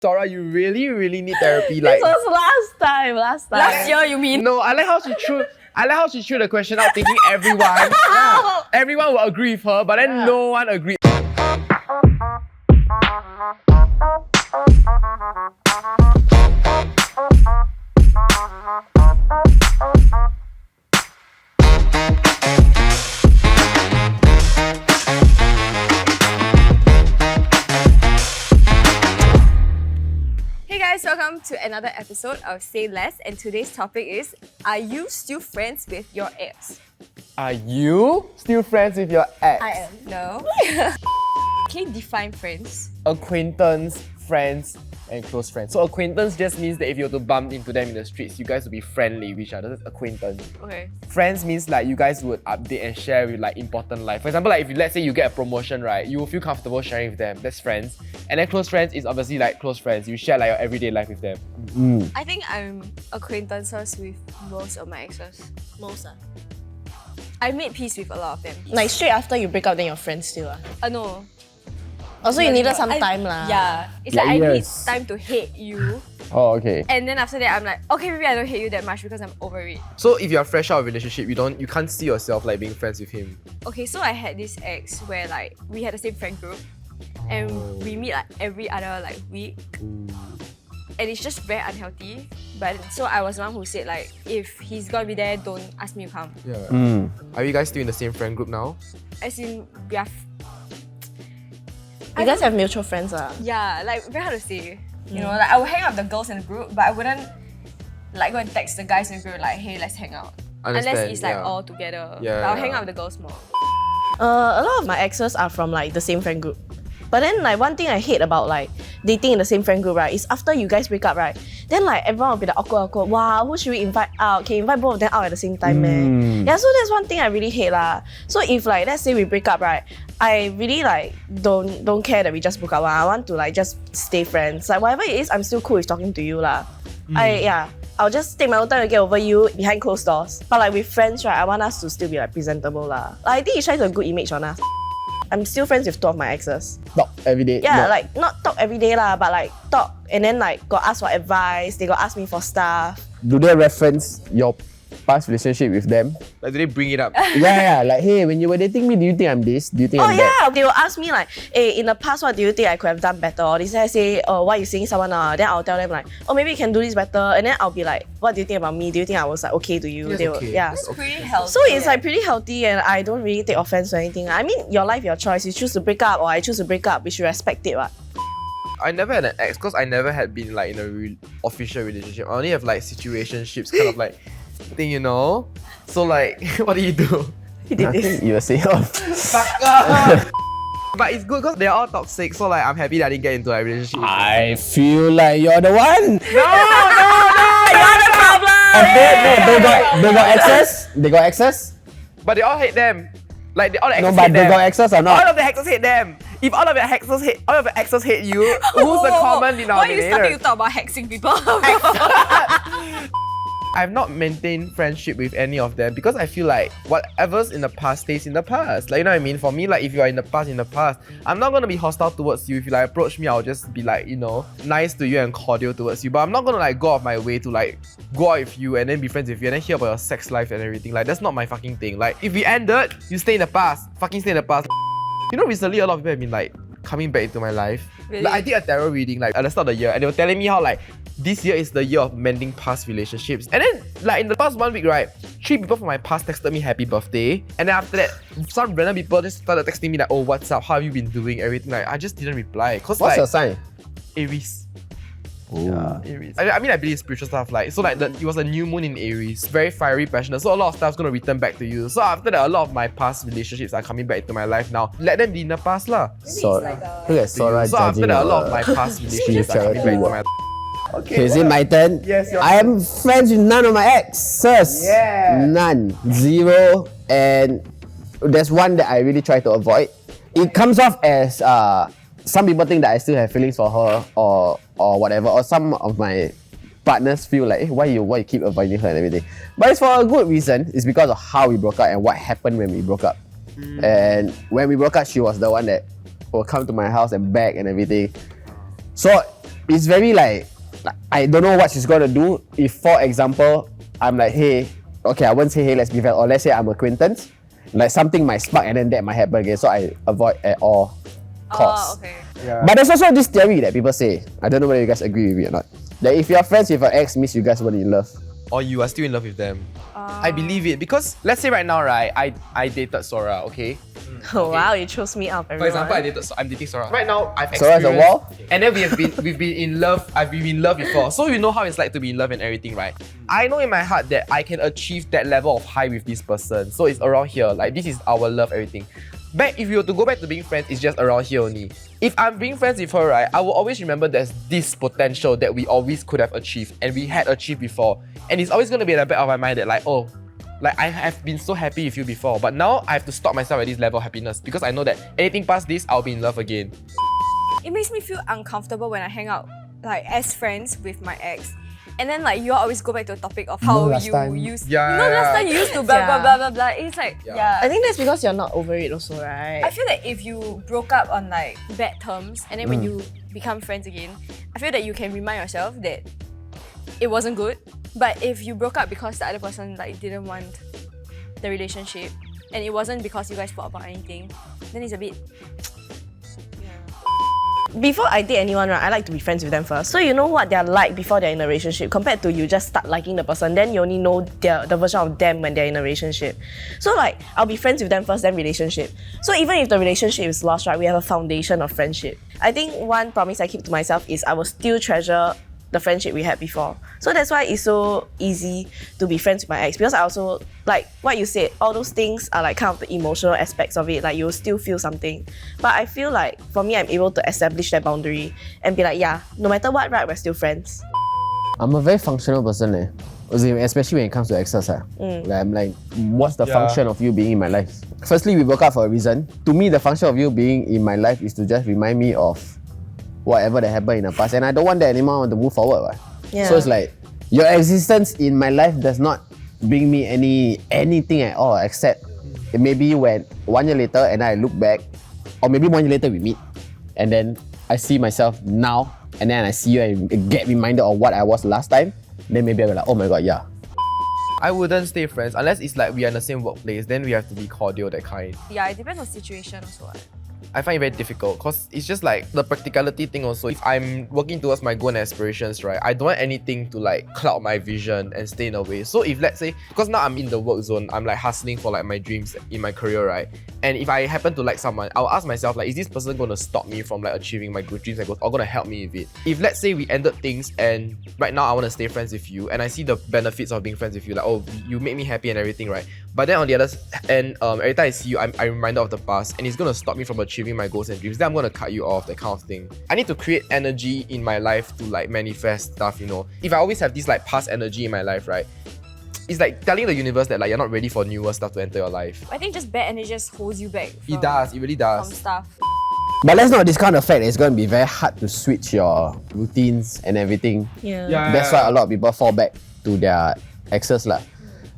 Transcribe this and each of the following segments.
Sora, you really need therapy. Like, This was last time. Last year, you mean? no, I like how she threw the question out thinking everyone will agree with her, but then no one agreed. Welcome to another episode of Say Less, and today's topic is: are you still friends with your ex? Are you still friends with your ex? I am. No. Can you define friends? Acquaintance, friends, and close friends. So acquaintance just means that if you were to bump into them in the streets, you guys will be friendly with each other. That's acquaintance. Okay. Friends means like you guys would update and share with like important life. For example, like if let's say you get a promotion, right, you will feel comfortable sharing with them. That's friends. And then close friends is obviously like close friends. You share like your everyday life with them. I think I'm acquaintances with most of my exes. Most I made peace with a lot of them. Like straight after you break up, then you're friends still. No. Also, you needed some time lah. Yeah. It's Like, like I need yes. time to hate you. Oh, okay. And then after that, I'm like, okay, maybe I don't hate you that much because I'm over it. So if you're fresh out of a relationship, you can't see yourself like being friends with him. Okay, so I had this ex where like we had the same friend group, and we meet like every other like week, and it's just very unhealthy. But so I was the one who said like, if he's gonna be there, don't ask me to come. Yeah. Are you guys still in the same friend group now? As in, we are. You guys have mutual friends Yeah, like very hard to say. You know, like I would hang out with the girls in the group, but I wouldn't like go and text the guys in the group like, hey, let's hang out. Understand, Unless it's like yeah. all together. Yeah, But I'll yeah. hang out with the girls more. A lot of my exes are from like the same friend group. But then like one thing I hate about like dating in the same friend group, right, is after you guys break up, right, then like everyone will be like awkward. Wow, who should we invite out? Can invite both of them out at the same time, man? Yeah, so that's one thing I really hate lah. So if like let's say we break up, right, I really like don't care that we just broke up. I want to like just stay friends. Like whatever it is, I'm still cool with talking to you lah. I'll just take my own time to get over you behind closed doors. But like with friends, right, I want us to still be like presentable lah. Like, I think it shines a good image on us. I'm still friends with two of my exes. Talk every day. Yeah, like not talk every day lah, but like talk and then like got ask for advice. They got ask me for stuff. Do they reference your past relationship with them? Like do they bring it up? Yeah, like hey, when you were dating me, do you think I'm this? Do you think I'm that? Yeah, they will ask me like, hey, in the past, what do you think I could have done better? Or they say, oh, why you seeing someone now? Then I'll tell them like, oh, maybe you can do this better. And then I'll be like, what do you think about me? Do you think I was like okay to you? That's They will, okay. yeah. It's pretty healthy. So it's like pretty healthy, and I don't really take offense or anything. I mean, your life, your choice. You choose to break up, or I choose to break up. We should respect it, right? I never had an ex because I never had been like in a official relationship. I only have like situationships, kind of like thing, you know. So like, what do you do? He did this. Nothing, you were saying, oh. But it's good because they're all toxic. So like, I'm happy that I didn't get into a relationship. I feel like you're the one. No, You're the problem. They got access. They got access. but they all hate them. Like all the exes No, but hate they them. got access or All not? of the exes hate them. If all of your exes hate you, who's the common denominator? Why are you starting to talk about hexing people? I've not maintained friendship with any of them because I feel like whatever's in the past stays in the past. Like, you know what I mean? For me, like if you are in the past, I'm not gonna be hostile towards you. If you like approach me, I'll just be like, you know, nice to you and cordial towards you. But I'm not gonna like go off my way to like go out with you and then be friends with you and then hear about your sex life and everything. Like that's not my fucking thing. Like if we ended, you stay in the past. Fucking stay in the past. You know, recently a lot of people have been like coming back into my life. Really? Like I did a tarot reading like at the start of the year and they were telling me how like this year is the year of mending past relationships. And then like in the past 1 week, right, 3 people from my past texted me happy birthday. And then after that, some random people just started texting me like, oh, what's up? How have you been doing? Everything. Like I just didn't reply. Cause What's like your sign? Aries. Ooh. Yeah, Aries. I mean, I believe in spiritual stuff. Like so, like it was a new moon in Aries, very fiery, passionate. So a lot of stuff's gonna return back to you. So after that, a lot of my past relationships are coming back into my life now. Let them be in the past, lah. So, look at Sora So after judging that, a lot of our my past relationships are coming back into my. Okay, is it my turn? Yes, your I am friends with none of my exes. Yeah. None. Zero. And there's one that I really try to avoid. It comes off as some people think that I still have feelings for her or whatever. Or some of my partners feel like, why you keep avoiding her and everything. But it's for a good reason. It's because of how we broke up and what happened when we broke up. And when we broke up, she was the one that will come to my house and beg and everything. So it's very like I don't know what she's gonna do. If, for example, I'm like, hey, okay, I won't say hey, let's be friends, or let's say I'm acquaintance, like something might spark and then that might happen again. So I avoid at all costs. Oh, okay. Yeah. But there's also this theory that people say. I don't know whether you guys agree with it or not. That if you're friends with an ex, means you guys were in love. Or you are still in love with them. I believe it because let's say right now, right, I dated Sora, okay? Oh wow, you chose me up, For everyone. example, I'm dating Sora. Right now, I've Sora's experienced, a wall? and then we've been in love. I've been in love before, so you know how it's like to be in love and everything, right? I know in my heart that I can achieve that level of high with this person, so it's around here. Like this is our love, everything. But if you were to go back to being friends, it's just around here only. If I'm being friends with her, right, I will always remember there's this potential that we always could have achieved and we had achieved before, and it's always gonna be in the back of my mind that like, oh. Like I have been so happy with you before, but now I have to stop myself at this level of happiness because I know that anything past this, I'll be in love again. It makes me feel uncomfortable when I hang out like as friends with my ex. And then like you always go back to the topic of how last you time. used Yeah, last time you used to blah Yeah. blah blah blah blah. It's like Yeah. I think that's because you're not over it also, right? I feel that if you broke up on like bad terms and then when you become friends again, I feel that you can remind yourself that it wasn't good. But if you broke up because the other person like didn't want the relationship and it wasn't because you guys fought about anything, then it's a bit Before I date anyone, right, I like to be friends with them first. So you know what they're like before they're in a relationship compared to you just start liking the person, then you only know the version of them when they're in a relationship. So like, I'll be friends with them first, then relationship. So even if the relationship is lost, right, we have a foundation of friendship. I think one promise I keep to myself is I will still treasure the friendship we had before. So that's why it's so easy to be friends with my ex, because I also, like what you said, all those things are like kind of the emotional aspects of it, like you'll still feel something. But I feel like for me, I'm able to establish that boundary and be like, yeah, no matter what, right, we're still friends. I'm a very functional person, especially when it comes to exes. Like, I'm like, what's the function of you being in my life? Firstly, we broke up for a reason. To me, the function of you being in my life is to just remind me of whatever that happened in the past, and I don't want that anymore. I want to move forward. Right? Yeah. So it's like your existence in my life does not bring me anything at all, except maybe when 1 year later and I look back, or maybe 1 year later we meet, and then I see myself now, and then I see you and get reminded of what I was last time. Then maybe I'll be like, oh my god, yeah. I wouldn't stay friends unless it's like we are in the same workplace. Then we have to be cordial, that kind. yeah, it depends on situation also. I find it very difficult because it's just like the practicality thing also. If I'm working towards my goal and aspirations, right, I don't want anything to like cloud my vision and stay in a way. So if let's say, because now I'm in the work zone, I'm like hustling for like my dreams in my career, right? And if I happen to like someone, I'll ask myself like, is this person going to stop me from like achieving my good dreams and goals, or going to help me with it? If let's say we ended things and right now I want to stay friends with you and I see the benefits of being friends with you, like, oh, you make me happy and everything, right? But then on the other end, every time I see you, I'm reminded of the past and it's going to stop me from achieving my goals and dreams. Then I'm going to cut you off, that kind of thing. I need to create energy in my life to like manifest stuff, you know. If I always have this like past energy in my life, right, it's like telling the universe that like you're not ready for newer stuff to enter your life. I think just bad energy just holds you back from, It does, it really from does. stuff. But let's not discount the fact that it's going to be very hard to switch your routines and everything. Yeah. That's why a lot of people fall back to their exes lah.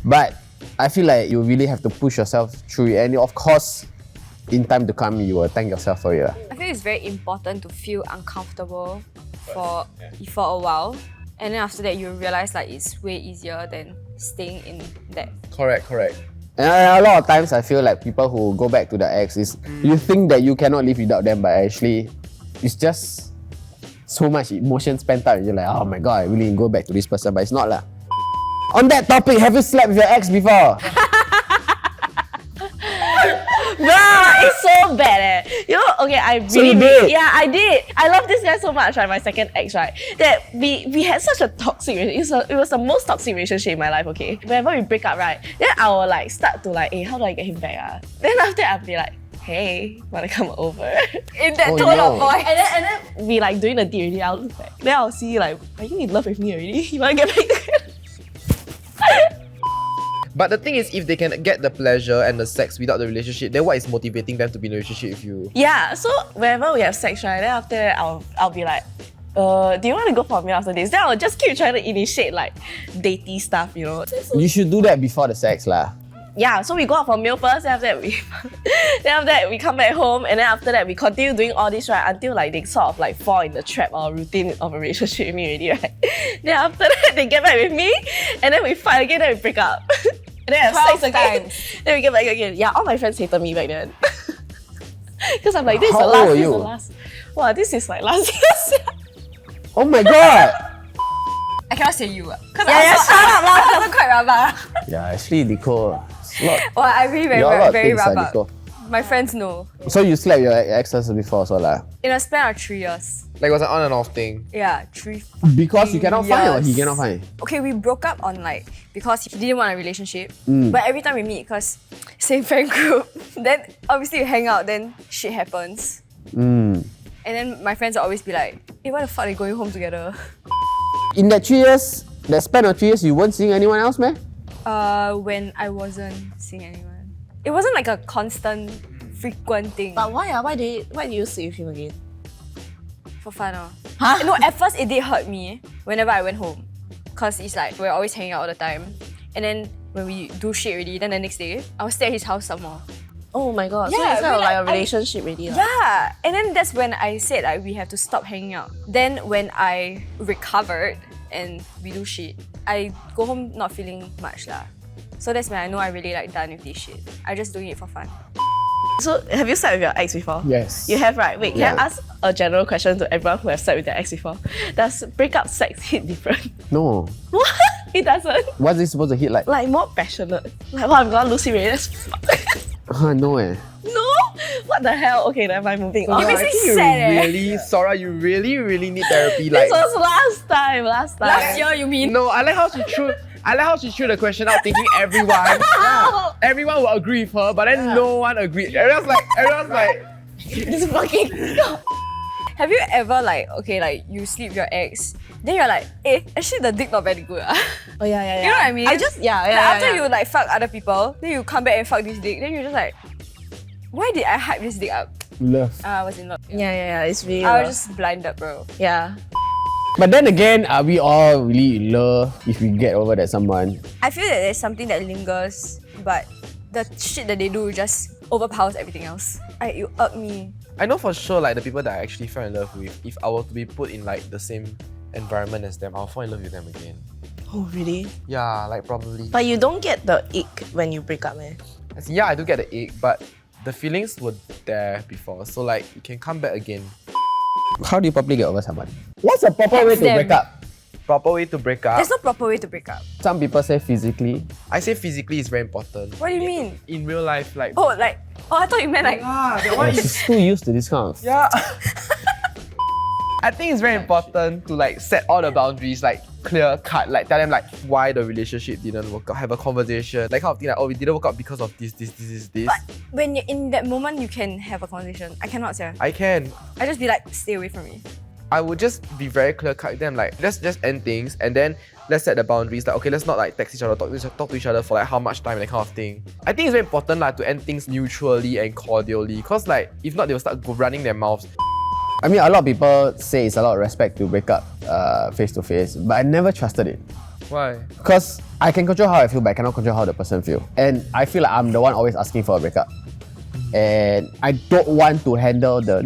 But I feel like you really have to push yourself through it, and of course, in time to come, you will thank yourself for it lah. I think it's very important to feel uncomfortable for a while, and then after that you realize like it's way easier than staying in that. Correct. And a lot of times I feel like people who go back to the ex is you think that you cannot live without them, but actually it's just so much emotion spent out and you're like, oh my god, I really go back to this person, but it's not lah. On that topic, have you slept with your ex before? Bro, it's so bad You know, okay, I really, So you did? yeah, I did. I love this guy so much, right? My second ex, right? That we had such a toxic relationship. It was the most toxic relationship in my life, okay? Whenever we break up, right? Then I will like start to like, hey, how do I get him back? Then after that, I'll be like, hey, wanna come over? In that Oh, tone no. of voice. And then we like doing the deal already. I'll look back. Then I'll see like, are you in love with me already? You wanna get back together? But the thing is, if they can get the pleasure and the sex without the relationship, then what is motivating them to be in a relationship with you? Yeah, so whenever we have sex, right, then after that I'll be like, do you want to go for a meal after this? Then I'll just keep trying to initiate like datey stuff, you know. You should do that before the sex lah. Yeah, so we go out for meal first, then after that we come back home, and then after that we continue doing all this, right, until like they sort of like fall in the trap or routine of a relationship with me already, right? Then after that they get back with me, and then we fight again, then we break up. And then I have sex again, then we get back again. Yeah, all my friends hated me back then. Because I'm like, this is the How last, old were this is you? the last. Wow, this is like last year. Oh my god! I cannot say you. Because Yeah, shut up lah. I was quite rabak. Yeah, actually, Nicole. it's a lot- Well, I really you're a lot of very things, rabak. Nicole. My friends know. So you slept your exes before, so like. In a span of 3 years. Like it was an on and off thing. Yeah, 3. Because you cannot find or he Yes. cannot find? Okay, we broke up on like because he didn't want a relationship. But every time we meet, because same friend group, then obviously we hang out, then shit happens. And then my friends will always be like, hey, why the fuck are they going home together? In that 3 years, that span of 3 years, you weren't seeing anyone else, man? When I wasn't seeing anyone. It wasn't like a constant, frequent thing. But why? Why do you sleep with him again? For fun. Huh? No, at first it did hurt me whenever I went home. Because it's like we're always hanging out all the time. And then when we do shit already, then the next day, I'll stay at his house some more. Oh my god, Yeah, so it's kind of we like a like- relationship already. lah. Yeah, and then that's when I said like we have to stop hanging out. Then when I recovered and we do shit, I go home not feeling much lah. So that's when I know I really like done with this shit. I just doing it for fun. So have you slept with your ex before? Yes. You have, right? Wait, can Yeah. I ask a general question to everyone who has slept with their ex before? Does breakup sex hit different? No. What? It doesn't. What's this supposed to hit like? Like more passionate. Like, oh, I'm gonna lose him already. Let's fuck. No eh. No? What the hell? Okay, never mind, moving on. You makes I me think you sad eh. really, Sora, you really need therapy. Like, This was last time. Last year, you mean? no, I like how she threw the question out, thinking everyone will agree with her, but then no one agreed. Everyone's like, This fucking. Have you ever like, okay, like you sleep with your ex, then you're like, eh, actually the dick not very good. Oh yeah. You know what I mean? I just Like, after you like fuck other people, then you come back and fuck this dick, then you're just like, why did I hype this dick up? Love. I was in love. Yeah. It's really. I was just blinded, bro. Yeah. But then again, are we all really in love if we get over that someone? I feel that there's something that lingers, but the shit that they do just overpowers everything else. You irk me. I know for sure like the people that I actually fell in love with, if I were to be put in like the same environment as them, I'll fall in love with them again. Oh really? Yeah, like probably. But you don't get the ick when you break up, man. As in, yeah, I do get the ache, but the feelings were there before, so like you can come back again. How do you properly get over someone? What's a proper way to them. break up? Proper way to break up. There's no proper way to break up. Some people say physically. I say physically is very important. What do you mean? In real life, like Oh, I thought you meant like. that one is She's too used to this kind of. yeah. I think it's very important to like set all the boundaries, like clear cut, like tell them like why the relationship didn't work out, have a conversation, like kind of thing like, oh, we didn't work out because of this. When you're in that moment, you can have a conversation. I cannot, sir. I can. I just be like, stay away from me. I would just be very clear cut with them, like let's just end things and then let's set the boundaries. Like okay, let's not like text each other, talk to each other for like how much time and that kind of thing. I think it's very important like to end things neutrally and cordially, cause like if not they'll start running their mouths. I mean, a lot of people say it's a lot of respect to break up face to face, but I never trusted it. Why? Because I can control how I feel, but I cannot control how the person feel. And I feel like I'm the one always asking for a breakup. And I don't want to handle the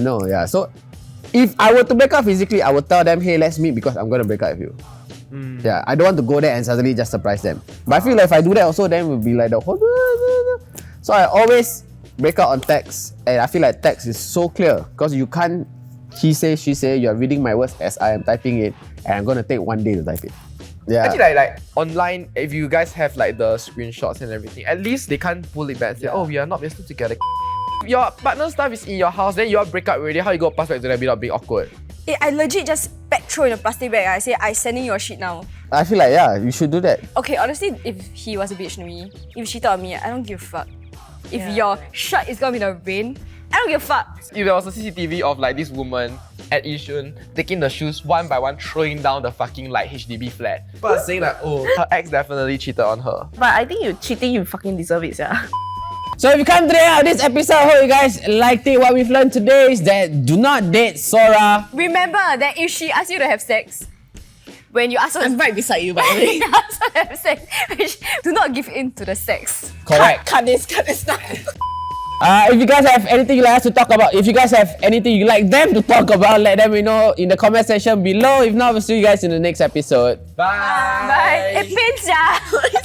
no, yeah. So if I were to break up physically, I would tell them, hey, let's meet because I'm going to break up with you. Yeah, I don't want to go there and suddenly just surprise them. But I feel like if I do that also, then it will be like the whole. So I always break out on text, and I feel like text is so clear because you can't he say, she say, you're reading my words as I am typing it, and I'm gonna take 1 day to type it. Yeah. Actually, like online, if you guys have like the screenshots and everything, at least they can't pull it back and say, oh, we're still together. Your partner stuff is in your house, then you all break up already. How you go pass back to them without being awkward? I legit just throw in a plastic bag. I say, I sending your shit now. I feel like, yeah, you should do that. Okay, honestly, if he was a bitch to me, if he cheated on me, I don't give a fuck. If your shirt is gonna be the rain, I don't give a fuck. If there was a CCTV of like this woman at Yishun taking the shoes one by one, throwing down the fucking like HDB flat. But saying like, oh, her ex definitely cheated on her. But I think you cheating, you fucking deserve it, yeah. So if you come to the end of this episode, I hope you guys liked it. What we've learned today is that do not date Sora. Remember that if she asks you to have sex, when you ask us, I'm right beside you, by the way. that's what I'm saying. Do not give in to the sex. Correct. Cut this stuff. If you guys have anything you like us to talk about, if you guys have anything you like them to talk about, let them know in the comment section below. If not, we'll see you guys in the next episode. Bye. Bye. It pins ya.